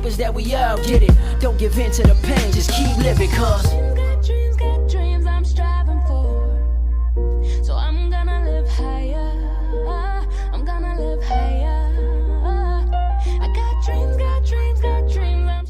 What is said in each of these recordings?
is that we all get it. Don't give in to the pain, just keep living, cause got dreams I'm striving for. So I'm gonna live higher. I'm gonna live higher. I got dreams I'm striving.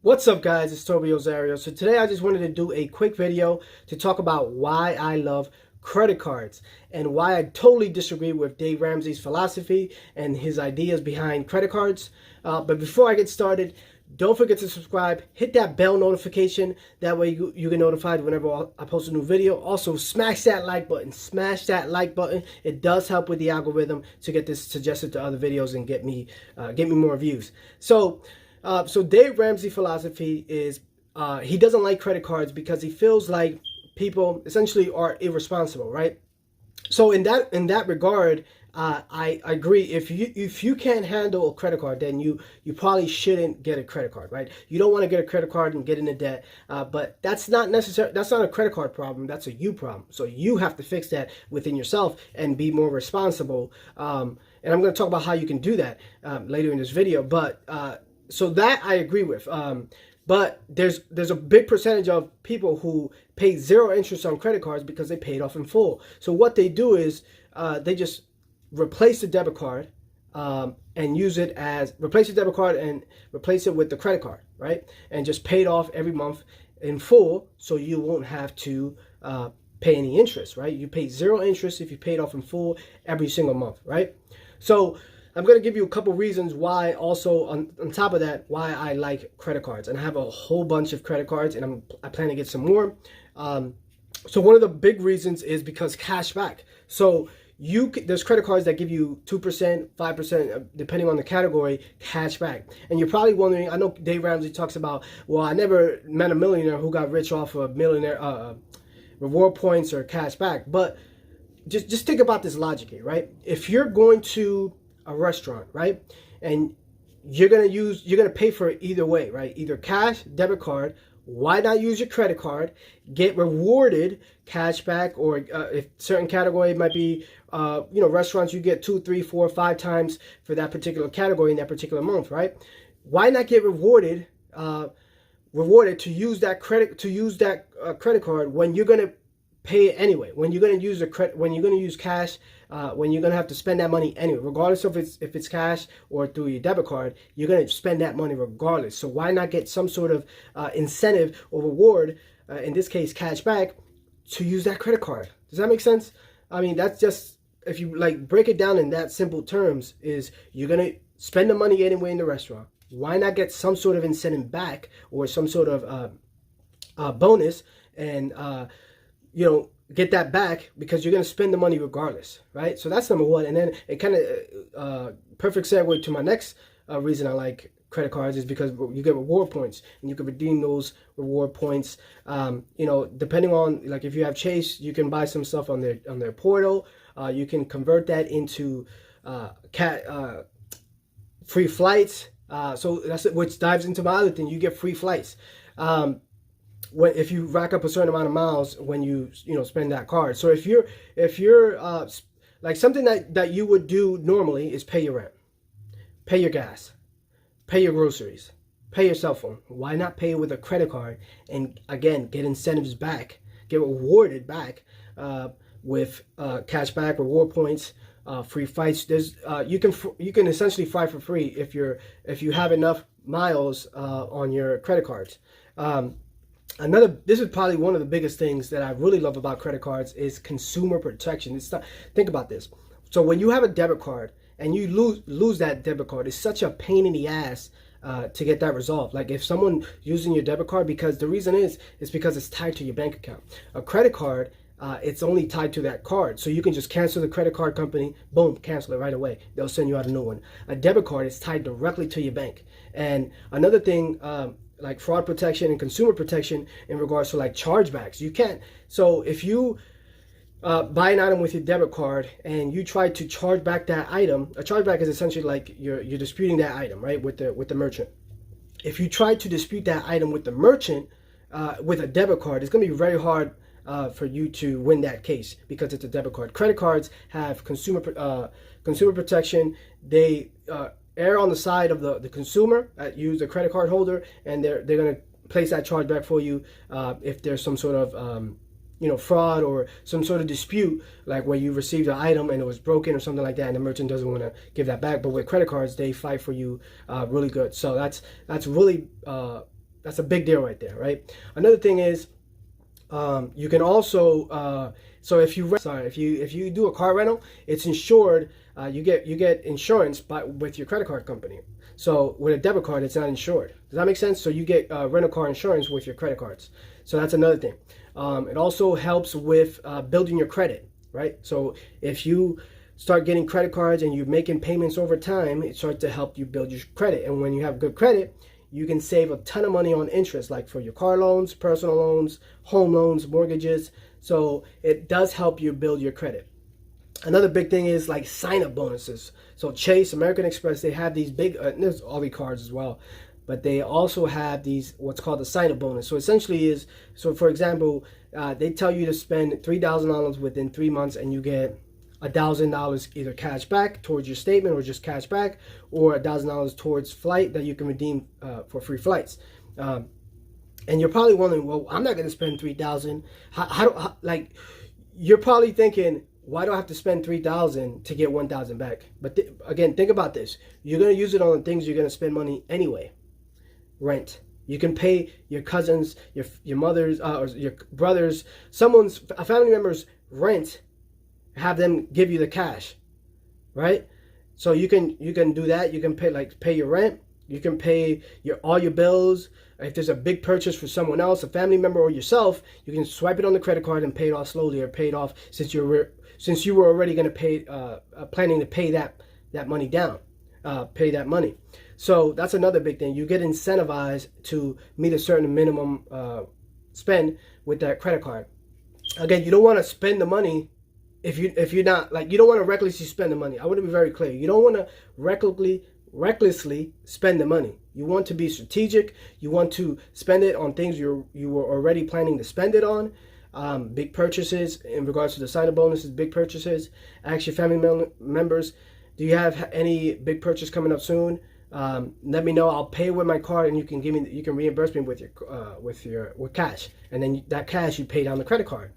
What's up, guys? It's Toby Ozario. So today I just wanted to do a quick video to talk about why I love credit cards and why I totally disagree with Dave Ramsey's philosophy and his ideas behind credit cards. But before I get started, don't forget to subscribe, hit that bell notification. That way you get notified whenever I post a new video. Also, smash that like button. Smash that like button. It does help with the algorithm to get this suggested to other videos and get me more views. So Dave Ramsey's philosophy is he doesn't like credit cards because he feels like people essentially are irresponsible, right? So in that regard, I agree. If you can't handle a credit card, then you probably shouldn't get a credit card, right? You don't want to get a credit card and get into debt, but that's not necessary. That's not a credit card problem. That's a you problem. So you have to fix that within yourself and be more responsible. And I'm going to talk about how you can do that later in this video. But so that I agree with. But there's a big percentage of people who pay zero interest on credit cards because they paid off in full. So what they do is they just replace the debit card and use it as replace the debit card and replace it with the credit card, right? And just pay it off every month in full, so you won't have to pay any interest, right? You pay zero interest if you paid off in full every single month, right? So I'm going to give you a couple reasons why, also on top of that, why I like credit cards. And I have a whole bunch of credit cards, and I plan to get some more. So one of the big reasons is because cash back. So there's credit cards that give you 2%, 5%, depending on the category, cash back. And you're probably wondering, I know Dave Ramsey talks about, well, I never met a millionaire who got rich off of millionaire reward points or cash back. But just think about this logic here, right? If you're going to a restaurant, right, and you're gonna pay for it either way, right? Either cash, debit card. Why not use your credit card, get rewarded cash back, or if certain category might be, restaurants, you get 2, 3, 4, 5 times for that particular category in that particular month, right? Why not get rewarded to use that credit card when you're gonna pay it anyway, when you're going to use when you're going to use cash, when you're going to have to spend that money anyway, regardless of if it's cash or through your debit card, you're going to spend that money regardless. So why not get some sort of incentive or reward, in this case cash back, to use that credit card? Does that make sense? I mean, that's just, if you like break it down in that simple terms, is you're going to spend the money anyway in the restaurant. Why not get some sort of incentive back or some sort of bonus and get that back, because you're going to spend the money regardless, right? So that's number one. And then it kind of perfect segue to my next reason I like credit cards is because you get reward points and you can redeem those reward points. Depending on, like, if you have Chase, you can buy some stuff on their portal. You can convert that into free flights. So that's which dives into my other thing. You get free flights. If you rack up a certain amount of miles when you spend that card. So if you're like, something that you would do normally is pay your rent, pay your gas, pay your groceries, pay your cell phone. Why not pay with a credit card and again get incentives back, get rewarded back with cash back, reward points, free flights. There's you can essentially fly for free if you have enough miles on your credit cards. This is probably one of the biggest things that I really love about credit cards is consumer protection. Think about this. So when you have a debit card and you lose that debit card, it's such a pain in the ass to get that resolved. Like, if someone using your debit card, because the reason is because it's tied to your bank account. A credit card, it's only tied to that card. So you can just cancel the credit card company, boom, cancel it right away. They'll send you out a new one. A debit card is tied directly to your bank. And another thing, like fraud protection and consumer protection in regards to like chargebacks. You can't. So if you buy an item with your debit card and you try to charge back that item, a chargeback is essentially like you're disputing that item, right, with the merchant. If you try to dispute that item with the merchant with a debit card, it's going to be very hard for you to win that case because it's a debit card. Credit cards have consumer protection. They err on the side of the consumer, use the credit card holder, and they're going to place that charge back for you if there's some sort of fraud or some sort of dispute, like where you received an item and it was broken or something like that, and the merchant doesn't want to give that back. But with credit cards, they fight for you really good. So that's really that's a big deal right there, right? Another thing is you can also so if you do a car rental, it's insured. You get insurance with your credit card company. So with a debit card, it's not insured. Does that make sense? So you get rental car insurance with your credit cards. So that's another thing. It also helps with building your credit, right? So if you start getting credit cards and you're making payments over time, it starts to help you build your credit. And when you have good credit, you can save a ton of money on interest, like for your car loans, personal loans, home loans, mortgages. So it does help you build your credit. Another big thing is like sign-up bonuses. So Chase, American Express, they have these big, there's all the cards as well, but they also have these, what's called the sign-up bonus. So essentially so for example, they tell you to spend $3,000 within 3 months and you get $1,000 either cash back towards your statement or just cash back, or $1,000 towards flight that you can redeem for free flights. And you're probably wondering, well, I'm not going to spend $3,000. Like, you're probably thinking, why do I have to spend $3,000 to get $1,000 back? But again, think about this. You're going to use it on things you're going to spend money anyway. Rent. You can pay your cousins, your mother's, or your brothers, a family member's rent. Have them give you the cash, right? So you can do that. You can pay your rent. You can pay all your bills. If there's a big purchase for someone else, a family member or yourself, you can swipe it on the credit card and pay it off slowly, or pay it off since you were already going to pay, planning to pay that money down, pay that money. So that's another big thing. You get incentivized to meet a certain minimum spend with that credit card. Again, you don't want to spend the money if you're not, like, you don't want to recklessly spend the money. I want to be very clear. You don't want to recklessly spend the money. You want to be strategic. You want to spend it on things you were already planning to spend it on. Big purchases in regards to the sign-up bonuses, big purchases. Ask your family members, do you have any big purchase coming up soon? Let me know. I'll pay with my card, and you can reimburse me with cash, and then that cash you pay down the credit card.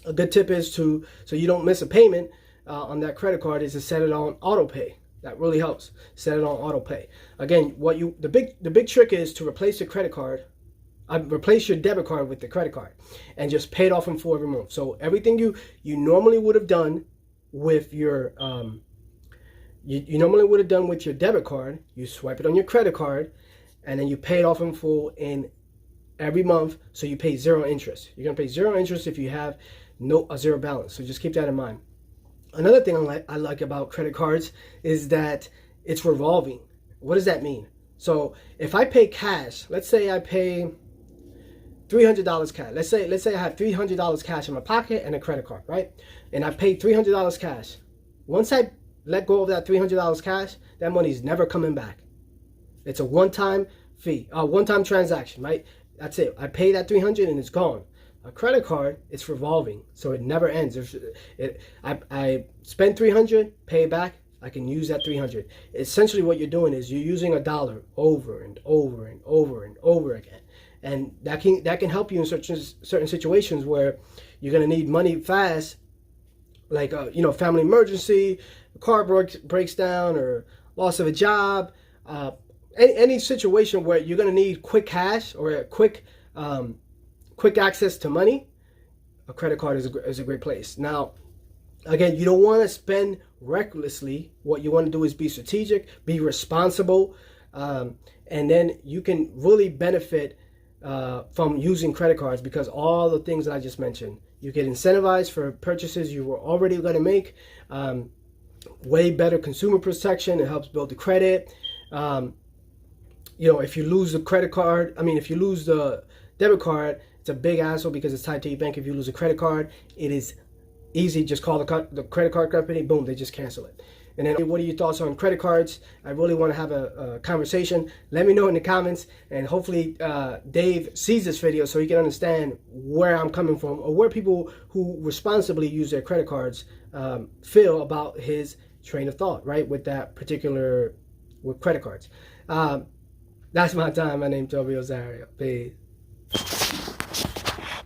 A good tip is so you don't miss a payment on that credit card, is to set it on auto pay. That really helps. Set it on auto pay. Again, the big trick is to replace your credit card, replace your debit card with the credit card, and just pay it off in full every month. So everything you normally would have done with your you normally would have done with your debit card, you swipe it on your credit card, and then you pay it off in full in every month. So you pay zero interest. You're gonna pay zero interest if you have a zero balance. So just keep that in mind. Another thing I like about credit cards is that it's revolving. What does that mean? So if I pay cash, let's say I pay $300 cash. Let's say I have $300 cash in my pocket and a credit card, right? And I paid $300 cash. Once I let go of that $300 cash, that money's never coming back. It's a one-time fee, a one-time transaction, right? That's it. I pay that $300 and it's gone. A credit card, it's revolving, so it never ends. I spend $300, pay it back, I can use that $300. Essentially what you're doing is you're using a dollar over and over and over and over again. And that can help you in certain situations where you're going to need money fast, like family emergency, a car breaks down, or loss of a job, any situation where you're going to need quick cash or a quick access to money. A credit card is a great place. Now, again, you don't want to spend recklessly. What you want to do is be strategic, be responsible, and then you can really benefit from using credit cards, because all the things that I just mentioned, you get incentivized for purchases you were already going to make. Way better consumer protection. It helps build the credit. If you lose the credit card, if you lose the debit card, it's a big hassle because it's tied to your bank. If you lose a credit card, it is easy. Just call the credit card company. Boom, they just cancel it. And then, what are your thoughts on credit cards? I really want to have a conversation. Let me know in the comments, and hopefully Dave sees this video so he can understand where I'm coming from, or where people who responsibly use their credit cards feel about his train of thought, right, with that particular with credit cards. That's my time. My name's Toby Osario. Peace.